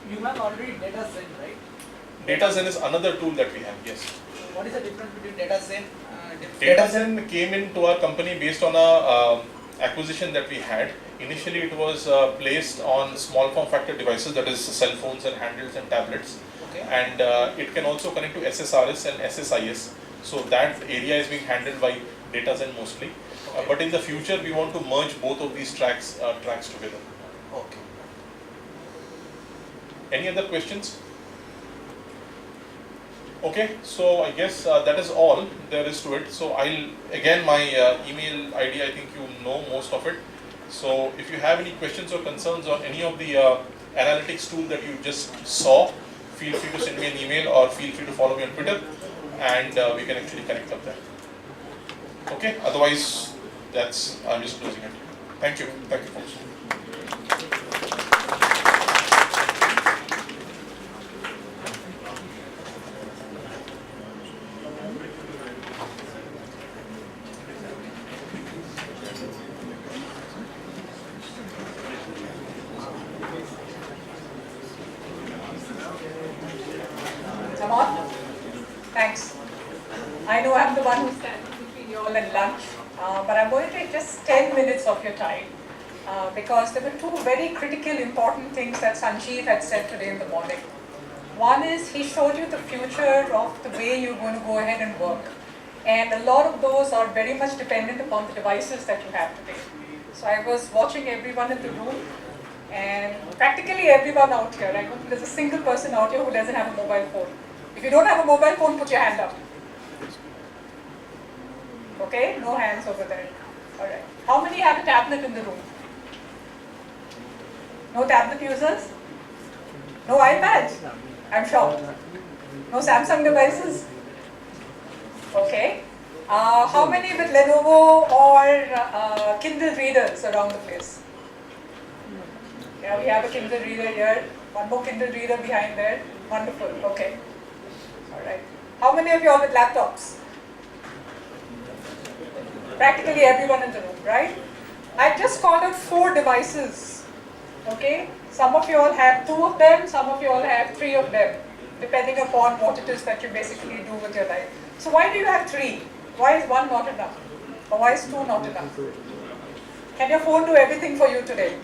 You have already DataZen, right? DataZen is another tool that we have, yes. What is the difference between DataZen? DataZen came into our company based on a acquisition that we had. Initially, it was placed on small form factor devices, that is cell phones and handhelds and tablets. Okay. And it can also connect to SSRS and SSIS. So that area is being handled by DataZen mostly. Okay. But in the future, we want to merge both of these tracks together. Okay. Any other questions? Okay, so I guess that is all there is to it. So again, my email ID, I think you know most of it. So if you have any questions or concerns on any of the analytics tool that you just saw, feel free to send me an email or feel free to follow me on Twitter, and we can actually connect up there. Okay, otherwise I'm just closing it. Thank you folks. Come on. Thanks. I know I'm the one who's standing between you all and lunch, but I'm going to take just 10 minutes of your time because there were two very critical, important things that Sanjeev had said today in the morning. One is he showed you the future of the way you're going to go ahead and work. And a lot of those are very much dependent upon the devices that you have today. So I was watching everyone in the room, and practically everyone out here. I don't think there's a single person out here who doesn't have a mobile phone. If you don't have a mobile phone, put your hand up. Okay, no hands over there. All right. How many have a tablet in the room? No tablet users? No iPads? I'm shocked. No Samsung devices? Okay. How many with Lenovo or Kindle readers around the place? Yeah, we have a Kindle reader here. One more Kindle reader behind there. Wonderful. Okay. All right. How many of you all with laptops? Practically everyone in the room, right? I just called out 4 devices. Okay. Some of you all have 2 of them. Some of you all have 3 of them, depending upon what it is that you basically do with your life. So why do you have 3? Why is 1 not enough? Or why is 2 not enough? Can your phone do everything for you today?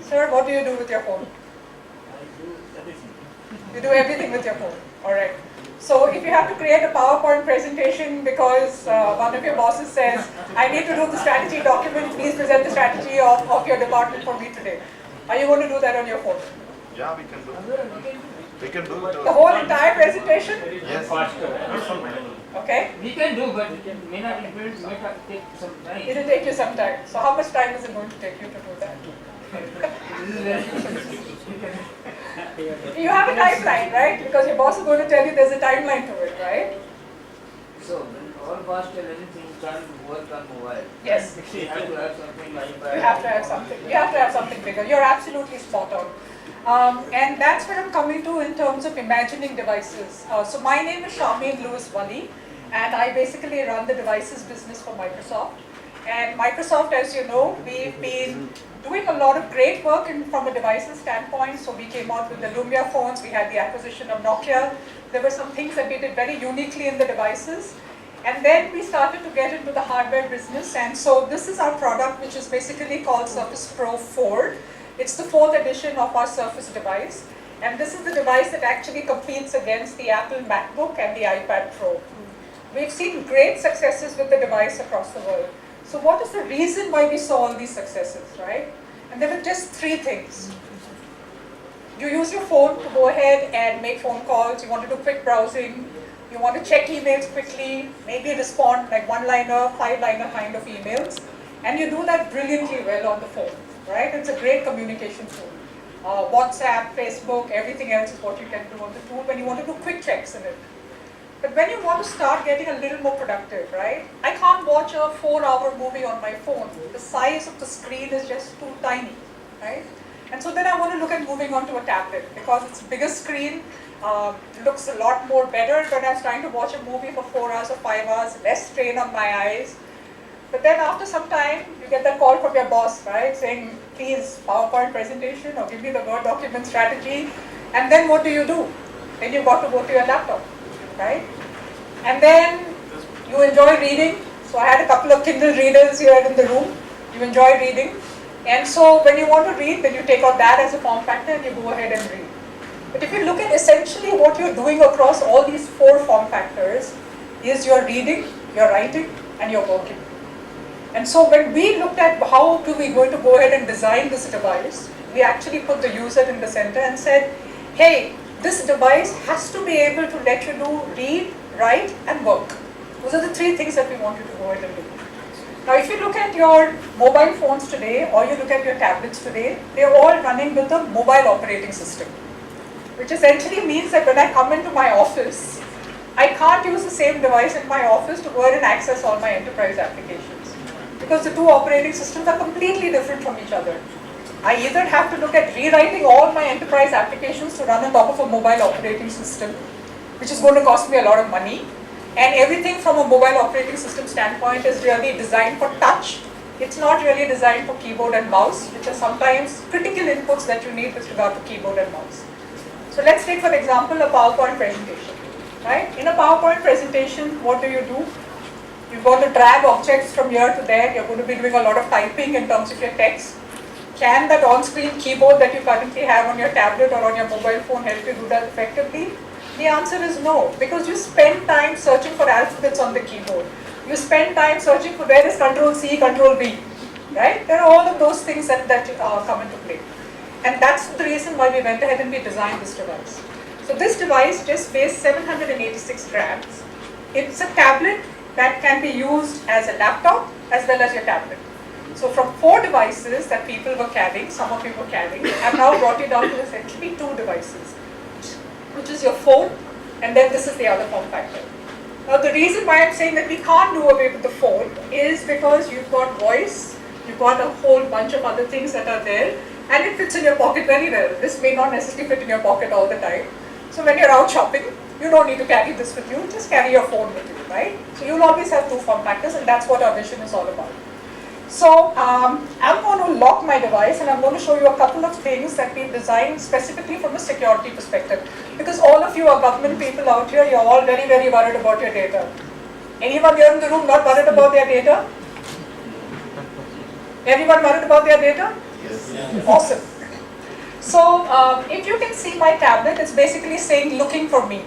Sir, what do you do with your phone? You do everything with your phone. All right. So if you have to create a PowerPoint presentation because one of your bosses says, I need to do the strategy document, please present the strategy of your department for me today. Are you going to do that on your phone? Yeah, we can do. We can do it. The whole entire presentation? Yes. Okay. We can do, but it may not take some time. It will take you some time. So how much time is it going to take you to do that? You have a timeline, right? Because your boss is going to tell you there's a timeline to it, right? So, when all past and everything can't work on mobile. Yes. You have to have something like You have to have something. You have to have something bigger. You're absolutely spot on. And that's where I'm coming to in terms of imagining devices. So my name is Shameen Lewis Wali, and I basically run the devices business for Microsoft. And Microsoft, as you know, we've been doing a lot of great work from a devices standpoint. So we came out with the Lumia phones, we had the acquisition of Nokia. There were some things that we did very uniquely in the devices. And then we started to get into the hardware business. And so this is our product, which is basically called Surface Pro 4. It's the 4th edition of our Surface device. And this is the device that actually competes against the Apple MacBook and the iPad Pro. We've seen great successes with the device across the world. So what is the reason why we saw all these successes, right? And there were just 3 things. You use your phone to go ahead and make phone calls, you want to do quick browsing, you want to check emails quickly, maybe respond like 1-liner, 5-liner kind of emails, and you do that brilliantly well on the phone, right? It's a great communication tool. WhatsApp, Facebook, everything else is what you can do on the tool when you want to do quick checks in it. But when you want to start getting a little more productive, right? I can't watch a 4-hour movie on my phone. The size of the screen is just too tiny, right? And so then I want to look at moving on to a tablet because it's a bigger screen, looks a lot more better when I was trying to watch a movie for 4 hours or 5 hours, less strain on my eyes. But then after some time, you get that call from your boss, right, saying, please, PowerPoint presentation or give me the Word document strategy. And then what do? Then you've got to go to your laptop, right? And then you enjoy reading. So I had a couple of Kindle readers here in the room. You enjoy reading. And so when you want to read, then you take out that as a form factor and you go ahead and read. But if you look at essentially what you're doing across all these 4 form factors is you're reading, you're writing, and you're working. And so when we looked at how do we going to go ahead and design this device, we actually put the user in the center and said, hey, this device has to be able to let you do read, write, and work. Those are the 3 things that we want you to go ahead and do. Now if you look at your mobile phones today or you look at your tablets today, they're all running with a mobile operating system, which essentially means that when I come into my office, I can't use the same device in my office to go ahead and access all my enterprise applications, because the 2 operating systems are completely different from each other. I either have to look at rewriting all my enterprise applications to run on top of a mobile operating system, which is going to cost me a lot of money, and everything from a mobile operating system standpoint is really designed for touch. It's not really designed for keyboard and mouse, which are sometimes critical inputs that you need with regard to keyboard and mouse. So let's take, for example, a PowerPoint presentation, right? In a PowerPoint presentation, what do? You're going to drag objects from here to there. You're going to be doing a lot of typing in terms of your text. Can that on-screen keyboard that you currently have on your tablet or on your mobile phone help you do that effectively? The answer is no, because you spend time searching for alphabets on the keyboard. You spend time searching for where is Control C, Control V, right? There are all of those things that come into play. And that's the reason why we went ahead and we designed this device. So this device just weighs 786 grams. It's a tablet that can be used as a laptop as well as your tablet. So from 4 devices that people were carrying, some of you were carrying, I've now brought it down to essentially 2 devices, which is your phone, and then this is the other form factor. Now the reason why I'm saying that we can't do away with the phone is because you've got voice, you've got a whole bunch of other things that are there, and it fits in your pocket very well. This may not necessarily fit in your pocket all the time. So when you're out shopping, you don't need to carry this with you, just carry your phone with you, right? So you'll always have 2 form factors, and that's what our vision is all about. So I'm going to lock my device, and I'm going to show you a couple of things that we've designed specifically from a security perspective. Because all of you are government people out here, you're all very, very worried about your data. Anyone here in the room not worried about their data? Everyone worried about their data? Yes. Awesome. So if you can see my tablet, it's basically saying looking for me,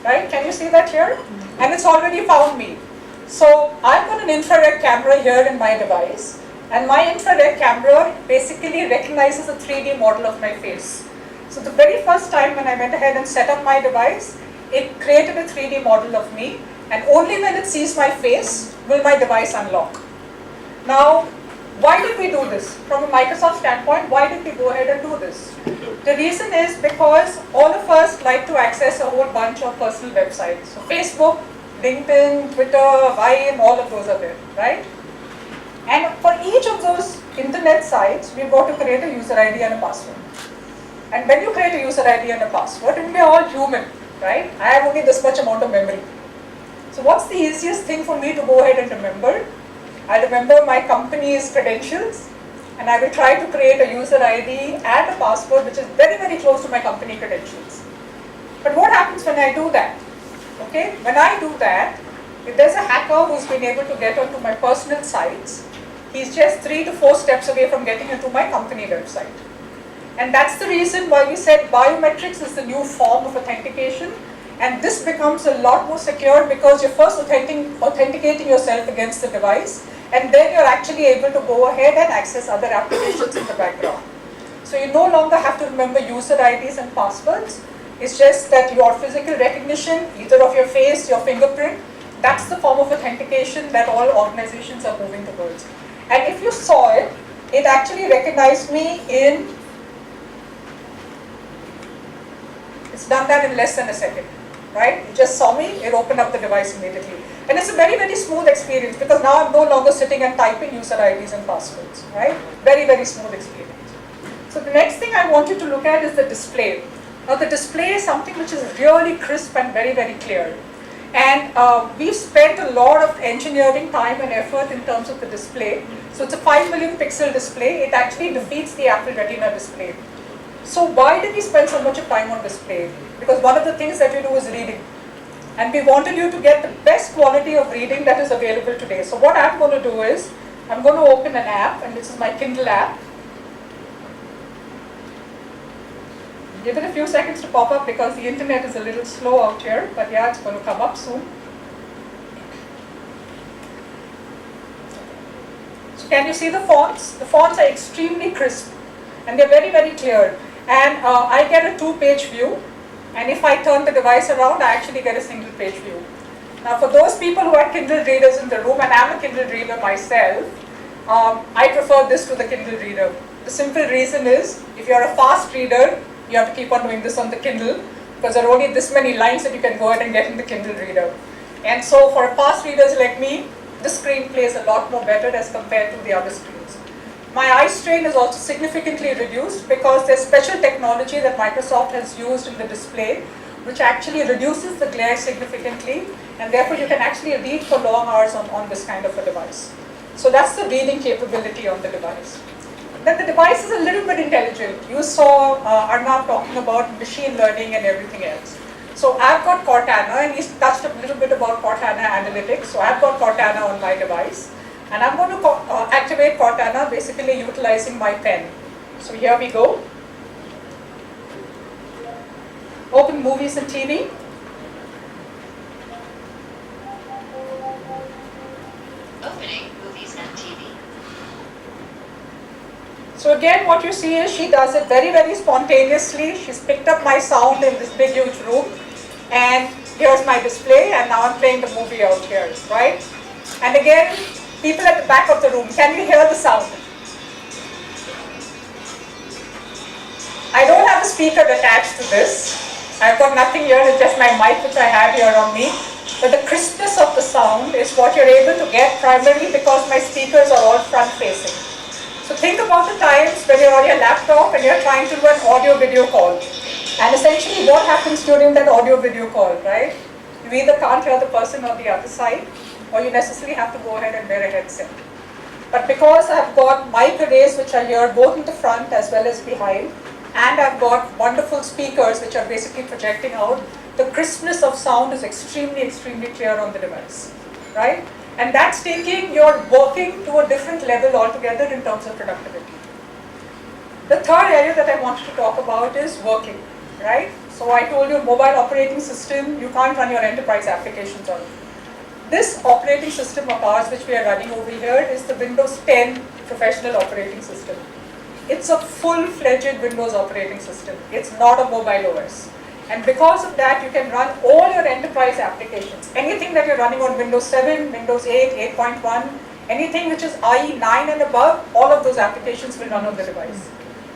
right? Can you see that here? And it's already found me. So I've got an infrared camera here in my device, and my infrared camera basically recognizes a 3D model of my face. So the very first time when I went ahead and set up my device, it created a 3D model of me, and only when it sees my face will my device unlock. Now, why did we do this? From a Microsoft standpoint, why did we go ahead and do this? The reason is because all of us like to access a whole bunch of personal websites. So Facebook, LinkedIn, Twitter, Vine, all of those are there, right? And for each of those internet sites, we've got to create a user ID and a password. And when you create a user ID and a password, and we're all human, right? I have only this much amount of memory. So what's the easiest thing for me to go ahead and remember? I remember my company's credentials, and I will try to create a user ID and a password which is very, very close to my company credentials. But what happens when I do that? Okay, when I do that, if there's a hacker who's been able to get onto my personal sites, he's just 3 to 4 steps away from getting into my company website. And that's the reason why we said biometrics is the new form of authentication, and this becomes a lot more secure because you're first authenticating yourself against the device, and then you're actually able to go ahead and access other applications in the background. So you no longer have to remember user IDs and passwords. It's just that your physical recognition, either of your face, your fingerprint, that's the form of authentication that all organizations are moving towards. And if you saw it, it actually recognized me in, it's done that in less than a second, right? It just saw me, it opened up the device immediately. And it's a very, very smooth experience because now I'm no longer sitting and typing user IDs and passwords, right? Very, very smooth experience. So the next thing I want you to look at is the display. Now the display is something which is really crisp and very, very clear. And we've spent a lot of engineering time and effort in terms of the display. So it's a 5 million pixel display. It actually defeats the Apple Retina display. So why did we spend so much of time on display? Because one of the things that we do is reading. And we wanted you to get the best quality of reading that is available today. So what I'm going to do is, I'm going to open an app, and this is my Kindle app. Give it a few seconds to pop up because the internet is a little slow out here, but yeah, it's going to come up soon. So can you see the fonts? The fonts are extremely crisp and they're very, very clear. And I get a 2-page view, and if I turn the device around, I actually get a single page view. Now for those people who are Kindle readers in the room, and I'm a Kindle reader myself, I prefer this to the Kindle reader. The simple reason is, if you're a fast reader, you have to keep on doing this on the Kindle, because there are only this many lines that you can go ahead and get in the Kindle reader. And so for fast readers like me, this screen plays a lot more better as compared to the other screens. My eye strain is also significantly reduced because there's special technology that Microsoft has used in the display, which actually reduces the glare significantly, and therefore you can actually read for long hours on this kind of a device. So that's the reading capability on the device. Then the device is a little bit intelligent. You saw Arnab talking about machine learning and everything else. So I've got Cortana, and he's touched a little bit about Cortana analytics. So I've got Cortana on my device, and I'm going to activate Cortana, basically utilizing my pen. So here we go. Open movies and TV. Opening movies and TV. So again, what you see is she does it very, very spontaneously. She's picked up my sound in this big, huge room. And here's my display, and now I'm playing the movie out here, right? And again, people at the back of the room, can you hear the sound? I don't have a speaker attached to this. I've got nothing here, it's just my mic which I have here on me. But the crispness of the sound is what you're able to get primarily because my speakers are all front facing. So think about the times when you're on your laptop and you're trying to do an audio video call. And essentially what happens during that audio video call, right? You either can't hear the person on the other side, or you necessarily have to go ahead and wear a headset. But because I've got mic arrays which are here both in the front as well as behind, and I've got wonderful speakers which are basically projecting out, the crispness of sound is extremely, extremely clear on the device, right? And that's taking your working to a different level altogether in terms of productivity. The third area that I wanted to talk about is working, right? So I told you mobile operating system, you can't run your enterprise applications on it. This operating system of ours which we are running over here is the Windows 10 professional operating system. It's a full-fledged Windows operating system. It's not a mobile OS. And because of that, you can run all your enterprise applications. Anything that you're running on Windows 7, Windows 8, 8.1, anything which is IE 9 and above, all of those applications will run on the device.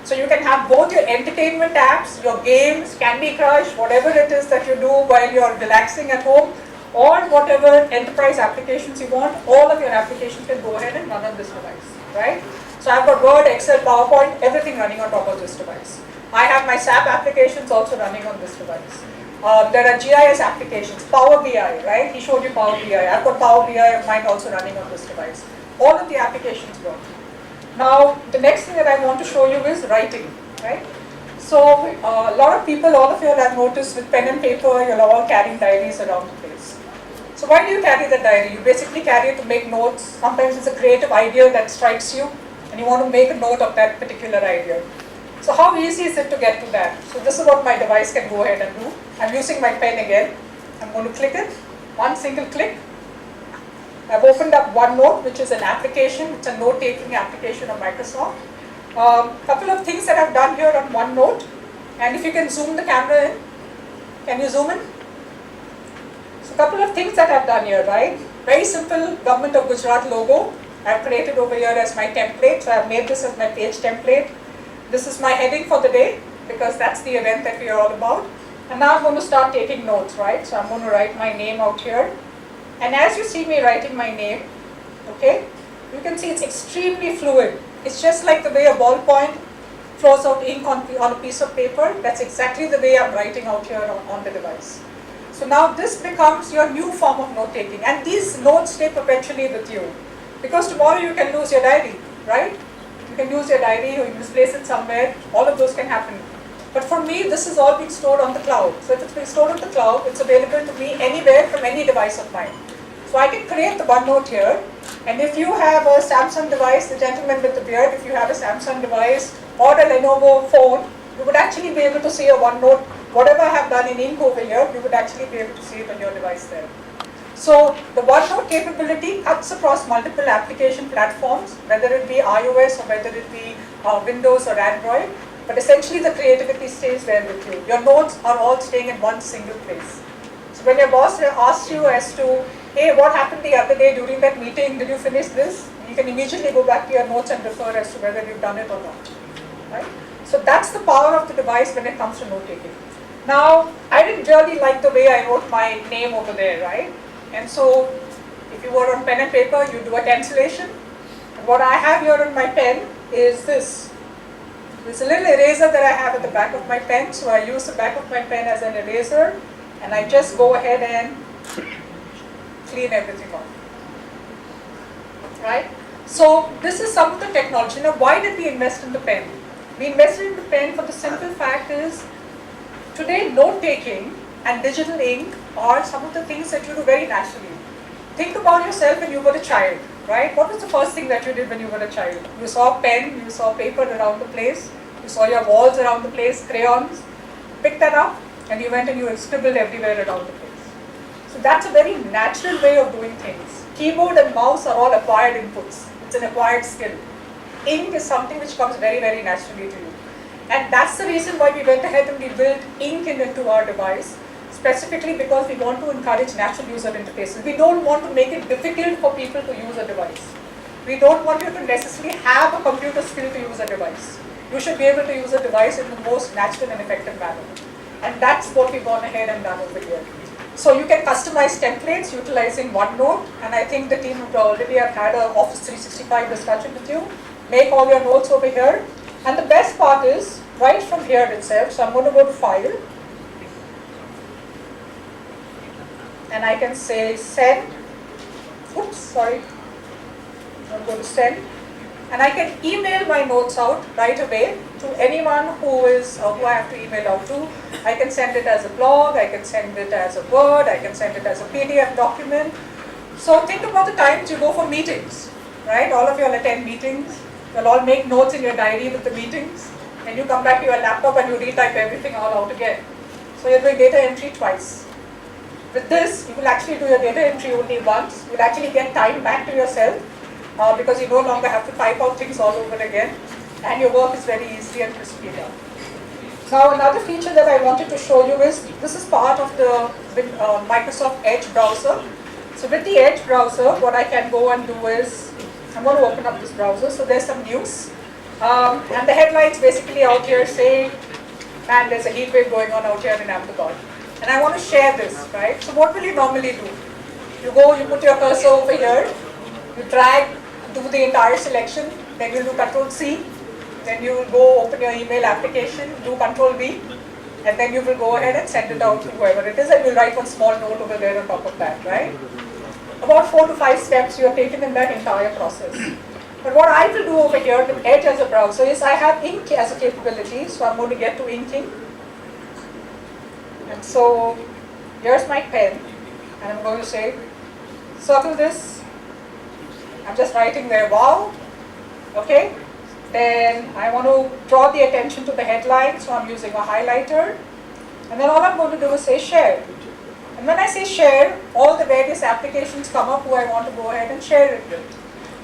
So you can have both your entertainment apps, your games, Candy Crush, whatever it is that you do while you're relaxing at home, or whatever enterprise applications you want, all of your applications can go ahead and run on this device, right? So I've got Word, Excel, PowerPoint, everything running on top of this device. I have my SAP applications also running on this device. There are GIS applications, Power BI, right? He showed you Power BI. I've got Power BI of mine also running on this device. All of the applications work. Now, the next thing that I want to show you is writing, right? So, a lot of people, all of you have noticed with pen and paper, you're all carrying diaries around the place. So why do you carry the diary? You basically carry it to make notes. Sometimes it's a creative idea that strikes you, and you want to make a note of that particular idea. So how easy is it to get to that? So this is what my device can go ahead and do. I'm using my pen again. I'm going to click it, one single click. I've opened up OneNote, which is an application. It's a note-taking application of Microsoft. Couple of things that I've done here on OneNote. And if you can zoom the camera in, can you zoom in? So a couple of things that I've done here, right? Very simple Government of Gujarat logo. I've created over here as my template. So I've made this as my page template. This is my heading for the day, because that's the event that we are all about. And now I'm going to start taking notes, right? So I'm going to write my name out here. And as you see me writing my name, okay, you can see it's extremely fluid. It's just like the way a ballpoint flows out ink on a piece of paper. That's exactly the way I'm writing out here on the device. So now this becomes your new form of note taking, and these notes stay perpetually with you. Because tomorrow you can lose your diary, right? You can lose your diary or you misplace it somewhere, all of those can happen. But for me, this is all being stored on the cloud. So if it's being stored on the cloud, it's available to me anywhere from any device of mine. So I can create the OneNote here, and if you have a Samsung device, the gentleman with the beard, if you have a Samsung device or a Lenovo phone, you would actually be able to see a OneNote. Whatever I have done in ink over here, you would actually be able to see it on your device there. So the OneNote capability cuts across multiple application platforms, whether it be iOS or whether it be Windows or Android, but essentially the creativity stays there with you. Your notes are all staying in one single place. So when your boss asks you as to, hey, what happened the other day during that meeting, did you finish this? You can immediately go back to your notes and refer as to whether you've done it or not, right? So that's the power of the device when it comes to note taking. Now, I didn't really like the way I wrote my name over there, right? And so, if you were on pen and paper, you do a cancellation. And what I have here on my pen is this. There's a little eraser that I have at the back of my pen, so I use the back of my pen as an eraser, and I just go ahead and clean everything off. Right? So, this is some of the technology. Now, why did we invest in the pen? We invested in the pen for the simple fact is, today note-taking and digital ink are some of the things that you do very naturally. Think about yourself when you were a child, right? What was the first thing that you did when you were a child? You saw a pen, you saw paper around the place, you saw your walls around the place, crayons, picked that up, and you went and you scribbled everywhere around the place. So that's a very natural way of doing things. Keyboard and mouse are all acquired inputs. It's an acquired skill. Ink is something which comes very, very naturally to you. And that's the reason why we went ahead and we built ink into our device, specifically because we want to encourage natural user interfaces. We don't want to make it difficult for people to use a device. We don't want you to necessarily have a computer skill to use a device. You should be able to use a device in the most natural and effective manner. And that's what we've gone ahead and done over here. So you can customize templates utilizing OneNote, and I think the team would already have had an Office 365 discussion with you. Make all your notes over here. And the best part is, right from here itself, so I'm going to go to File, and I can say Send, oops, sorry, I'm going to Send, and I can email my notes out right away to anyone who I have to email out to. I can send it as a blog, I can send it as a Word, I can send it as a PDF document. So think about the times you go for meetings, right? All of you will attend meetings. You'll all make notes in your diary with the meetings, and you come back to your laptop and you retype everything all out again. So you're doing data entry twice. With this, you will actually do your data entry only once. You'll actually get time back to yourself because you no longer have to type out things all over again, and your work is very easy and crispy done. Now, another feature that I wanted to show you is, this is part of the Microsoft Edge browser. So with the Edge browser, what I can go and do is, I'm going to open up this browser. So there's some news. And the headlines basically out here say, man, there's a heat wave going on out here in Ahmedabad. And I want to share this, right? So what will you normally do? You go, you put your cursor over here, you drag, do the entire selection, then you'll do Control-C, then you will go open your email application, do Control-V, and then you will go ahead and send it out to whoever it is, and you'll write one small note over there on top of that, right? About 4 to 5 steps you have taken in that entire process. But what I will do over here with Edge as a browser is I have ink as a capability, so I'm going to get to inking. And so here's my pen, and I'm going to say, circle this. I'm just writing there, wow, okay. Then I want to draw the attention to the headline, so I'm using a highlighter. And then all I'm going to do is say share. And when I say share, all the various applications come up who I want to go ahead and share it with.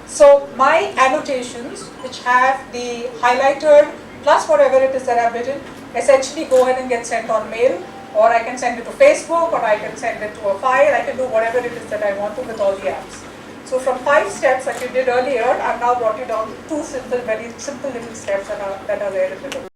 So my annotations, which have the highlighter plus whatever it is that I've written, essentially go ahead and get sent on mail, or I can send it to Facebook, or I can send it to a file. I can do whatever it is that I want to with all the apps. So from 5 steps that you did earlier, I've now brought you down to 2 simple, very simple little steps that are there in the book.